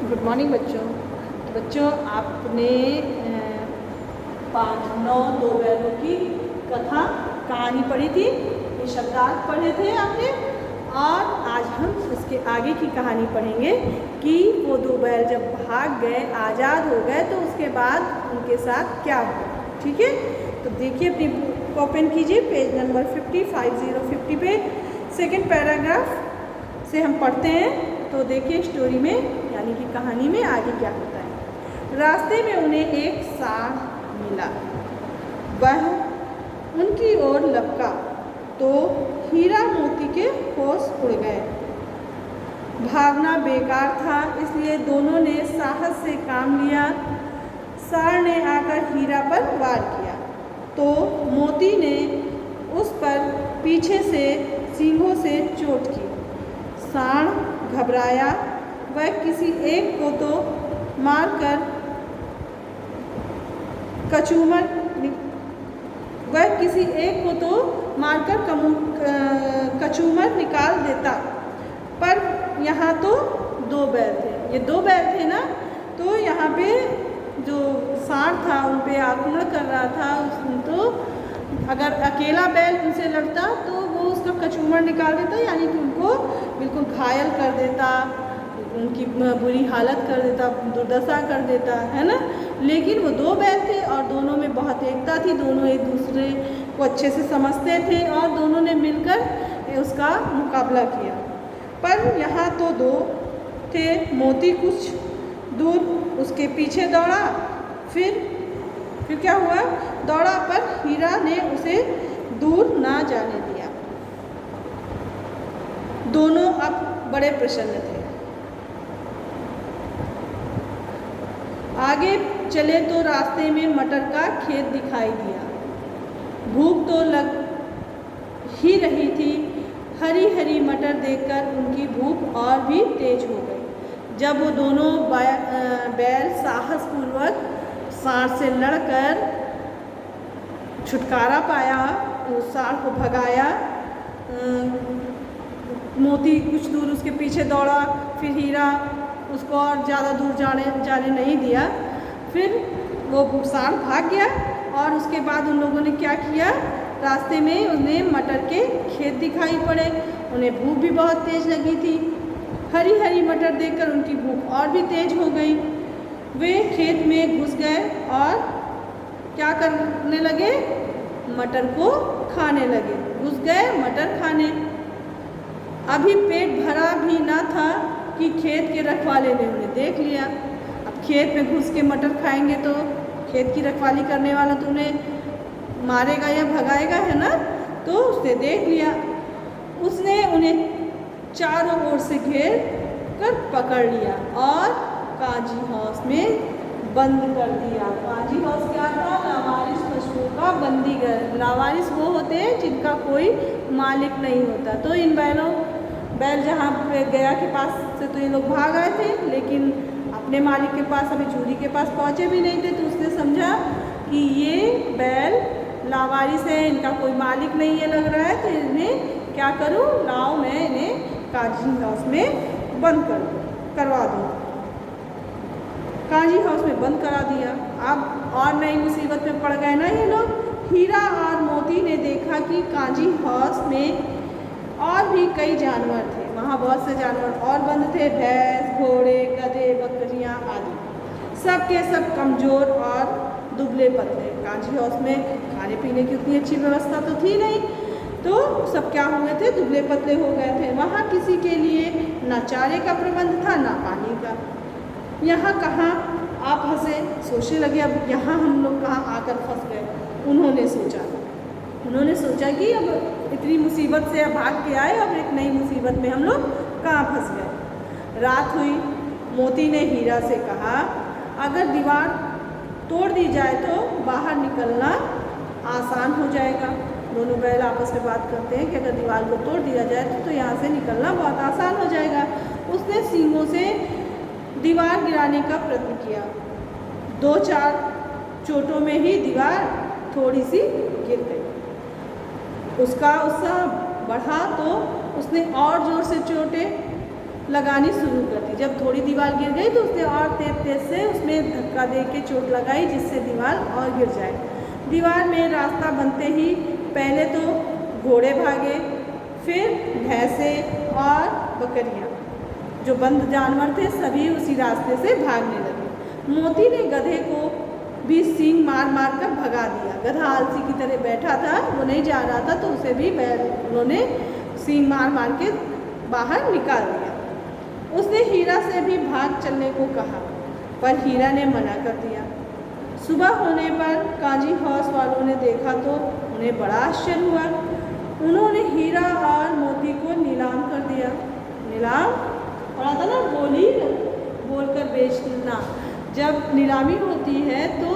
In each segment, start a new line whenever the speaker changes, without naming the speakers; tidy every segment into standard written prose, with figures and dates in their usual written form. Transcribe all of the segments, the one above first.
Good morning बच्चों। तो बच्चों आपने 5, 9, 2 बैलों की कथा कहानी पढ़ी थी, ये शब्दार्थ पढ़े थे आपने। और आज हम इसके आगे की कहानी पढ़ेंगे कि वो 2 बैल जब भाग गए, आज़ाद हो गए, तो उसके बाद उनके साथ क्या हुआ। ठीक है, तो देखिए अपनी बुक ओपन कीजिए, पेज नंबर 50 पे सेकेंड पैराग्राफ से हम पढ़ते हैं। तो देखिए स्टोरी में यानी कि कहानी में आगे क्या होता है। रास्ते में उन्हें एक सांड मिला, वह उनकी ओर लपका तो हीरा मोती के होश उड़ गए। भागना बेकार था, इसलिए दोनों ने साहस से काम लिया। सांड ने आकर हीरा पर वार किया तो मोती ने उस पर पीछे से सींगों से चोट की। सांड घबराया, वह किसी एक को तो मारकर कचूमर निकाल देता, पर यहाँ तो 2 बैल थे। ये 2 बैल थे ना, तो यहाँ पे जो सांड था उन पे आक्रमण कर रहा था। तो अगर अकेला बैल उनसे लड़ता तो वो उसका कचूमर निकाल देता, यानी कि उनको बिल्कुल घायल कर देता, उनकी बुरी हालत कर देता, दुर्दशा कर देता, है ना। लेकिन वो 2 बैल थे और दोनों में बहुत एकता थी, दोनों एक दूसरे को अच्छे से समझते थे और दोनों ने मिलकर उसका मुकाबला किया। पर यहाँ तो 2 थे। मोती कुछ दूर उसके पीछे दौड़ा, फिर क्या हुआ, दौड़ा पर हीरा ने उसे दूर ना जाने दिया। दोनों अब बड़े प्रसन्न थे। आगे चले तो रास्ते में मटर का खेत दिखाई दिया। भूख तो लग ही रही थी, हरी हरी मटर देखकर उनकी भूख और भी तेज हो गई। जब वो दोनों बैल साहसपूर्वक सांड से लड़कर छुटकारा पाया, उस सांड को भगाया। मोती कुछ दूर उसके पीछे दौड़ा, फिर हीरा उसको और ज़्यादा दूर जाने नहीं दिया। फिर वो सांड भाग गया और उसके बाद उन लोगों ने क्या किया, रास्ते में उन्हें मटर के खेत दिखाई पड़े। उन्हें भूख भी बहुत तेज लगी थी। हरी हरी मटर देखकर उनकी भूख और भी तेज हो गई। वे खेत में घुस गए और क्या करने लगे, मटर को खाने लगे। घुस गए मटर खाने। अभी पेट भरा भी ना था कि खेत के रखवाले ने उन्हें देख लिया। अब खेत में घुस के मटर खाएंगे तो खेत की रखवाली करने वाला तो उन्हें मारेगा या भगाएगा, है ना। तो उसने देख लिया। उसने उन्हें चारों ओर से घेर कर पकड़ लिया और काजी हाउस में बंद कर दिया। काजी हाउस क्या था, लावारिस पशुओं का बंदीगृह। लावारिस वो होते हैं जिनका कोई मालिक नहीं होता। तो इन बैल जहाँ पे गया के पास से तो ये लोग भाग आए थे, लेकिन अपने मालिक के पास, अभी चूरी के पास पहुँचे भी नहीं थे। तो उसने समझा कि ये बैल लावारिस है, इनका कोई मालिक नहीं है लग रहा है, तो इन्हें क्या करूँ, लाओ मैं इन्हें काजी हाउस में बंद करवा दूँ। काजी हाउस में बंद करा दिया। अब और नई मुसीबत में पड़ गए ना ये लोग। हीरा और मोती ने देखा कि काजी हाउस में और भी कई जानवर थे। वहाँ बहुत से जानवर और बंद थे, भैंस, घोड़े, गधे, बकरियाँ आदि। सब के सब कमज़ोर और दुबले पतले। काजी हाउस में खाने पीने की उतनी अच्छी व्यवस्था तो थी नहीं, तो सब क्या हुए थे, दुबले पतले हो गए थे। वहाँ किसी के लिए ना चारे का प्रबंध था ना पानी का। यहाँ कहाँ आप हंसे, सोचने लगे अब यहाँ हम लोग कहाँ आकर फंस गए। उन्होंने सोचा कि अब इतनी मुसीबत से अब भाग के आए, अब एक नई मुसीबत में हम लोग कहाँ फंस गए। रात हुई। मोती ने हीरा से कहा, अगर दीवार तोड़ दी जाए तो बाहर निकलना आसान हो जाएगा। दोनों बैल आपस में बात करते हैं कि अगर दीवार को तोड़ दिया जाए तो यहाँ से निकलना बहुत आसान हो जाएगा। उसने सींगों से दीवार गिराने का प्रयत्न किया। 2-4 चोटों में ही दीवार थोड़ी सी गिर गई। उसका उत्साह बढ़ा तो उसने और जोर से चोटें लगानी शुरू कर दी। जब थोड़ी दीवार गिर गई तो उसने और तेज से उसमें धक्का दे के चोट लगाई, जिससे दीवार और गिर जाए। दीवार में रास्ता बनते ही पहले तो घोड़े भागे, फिर भैंसें और बकरियाँ, जो बंद जानवर थे, सभी उसी रास्ते से भागने लगे। मोती ने गधे को भी सींग मार मार कर भगा दिया। गधा आलसी की तरह बैठा था, वो नहीं जा रहा था, तो उसे भी उन्होंने सींग मार मार के बाहर निकाल दिया। उसने हीरा से भी भाग चलने को कहा, पर हीरा ने मना कर दिया। सुबह होने पर काजी हाउस वालों ने देखा तो उन्हें बड़ा आश्चर्य हुआ। उन्होंने हीरा और मोती को नीलाम कर दिया। नीलाम पढ़ा था ना, बोलकर बेचना। जब नीलामी होती है तो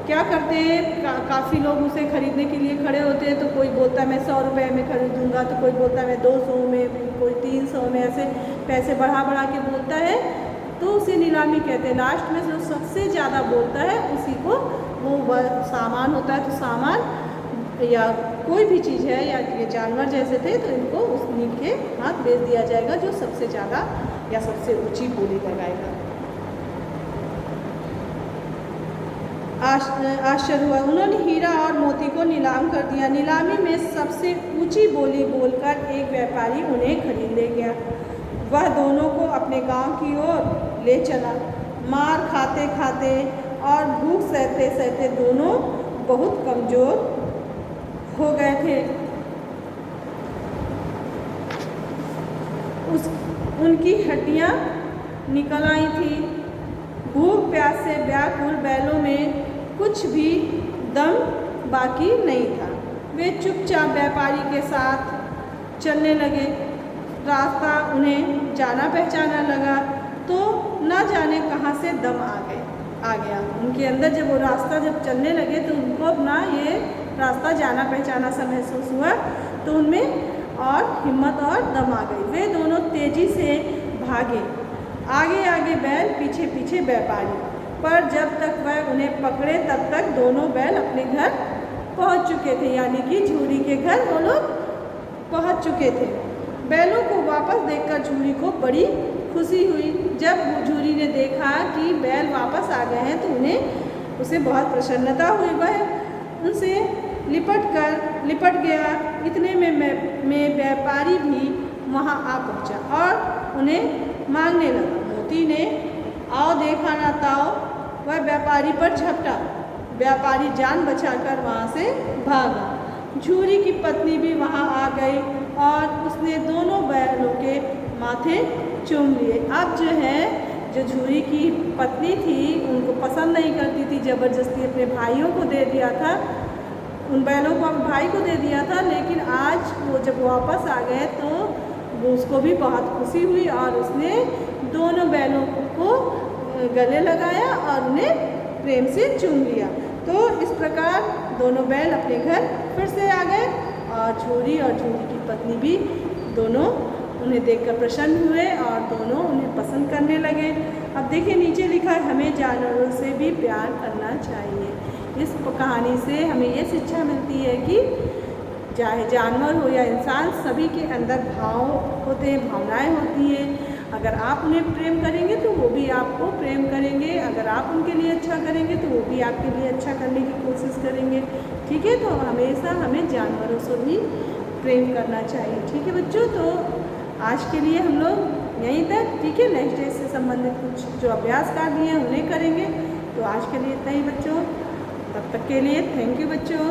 क्या करते हैं, काफ़ी लोग उसे खरीदने के लिए खड़े होते हैं। तो कोई बोलता है मैं 100 रुपये में खरीदूँगा, तो कोई बोलता है मैं 200 में, कोई 300 में, ऐसे पैसे बढ़ा बढ़ा के बोलता है, तो उसे नीलामी कहते हैं। लास्ट में जो सबसे ज़्यादा बोलता है उसी को, वो सामान होता है, तो सामान या कोई भी चीज़ है या ये जानवर जैसे थे, तो इनको उन्हीं के हाथ बेच दिया जाएगा जो सबसे ज़्यादा या सबसे ऊँची बोली लगाएगा। आश्चर्य हुआ। उन्होंने हीरा और मोती को नीलाम कर दिया। नीलामी में सबसे ऊंची बोली बोलकर एक व्यापारी उन्हें खरीद ले गया। वह दोनों को अपने गांव की ओर ले चला। मार खाते खाते और भूख सहते सहते दोनों बहुत कमज़ोर हो गए थे। उनकी हड्डियां निकल आई थी। भूख प्यास से व्याकुल बैलों में कुछ भी दम बाकी नहीं था। वे चुपचाप व्यापारी के साथ चलने लगे। रास्ता उन्हें जाना पहचाना लगा, तो न जाने कहाँ से दम आ गया उनके अंदर। जब वो रास्ता जब चलने लगे तो उनको अपना ये रास्ता जाना पहचाना सा महसूस हुआ, तो उनमें और हिम्मत और दम आ गई। वे दोनों तेज़ी से भागे, आगे आगे बैल, पीछे पीछे व्यापारी। पर जब तक वह उन्हें पकड़े तब तक दोनों बैल अपने घर पहुंच चुके थे, यानी कि झूरी के घर वो लोग पहुंच चुके थे। बैलों को वापस देखकर झूरी को बड़ी खुशी हुई। जब झूरी ने देखा कि बैल वापस आ गए हैं तो उसे बहुत प्रसन्नता हुई। वह उनसे लिपट गया। इतने में व्यापारी भी वहाँ आ पहुँचा और उन्हें मांगने लगा। मोती ने आओ देखा ना ताओ, वह व्यापारी पर झपटा। व्यापारी जान बचाकर वहाँ से भागा। झूरी की पत्नी भी वहाँ आ गई और उसने दोनों बैलों के माथे चूम लिए। अब जो है, जो झूरी की पत्नी थी उनको पसंद नहीं करती थी, ज़बरदस्ती अपने भाइयों को दे दिया था, उन बैलों को अपने भाई को दे दिया था। लेकिन आज वो जब वापस आ गए तो वो उसको भी बहुत खुशी हुई और उसने दोनों बैलों को गले लगाया और उन्हें प्रेम से चूम लिया। तो इस प्रकार दोनों बैल अपने घर फिर से आ गए और झूरी की पत्नी भी दोनों उन्हें देखकर प्रसन्न हुए और दोनों उन्हें पसंद करने लगे। अब देखिए नीचे लिखा है, हमें जानवरों से भी प्यार करना चाहिए। इस कहानी से हमें ये शिक्षा मिलती है कि चाहे जानवर हो या इंसान, सभी के अंदर भाव होते हैं, भावनाएं होती हैं। अगर आप उन्हें प्रेम करेंगे तो वो भी आपको प्रेम करेंगे। अगर आप उनके लिए अच्छा करेंगे तो वो भी आपके लिए अच्छा करने की कोशिश करेंगे। ठीक है, तो हमेशा हमें जानवरों से भी प्रेम करना चाहिए। ठीक है बच्चों, तो आज के लिए हम लोग यहीं तक। ठीक है, नेक्स्ट डे से संबंधित कुछ जो अभ्यास कार्य दिए हैं उन्हें करेंगे। तो आज के लिए इतना ही बच्चों, तब तक के लिए थैंक यू बच्चों।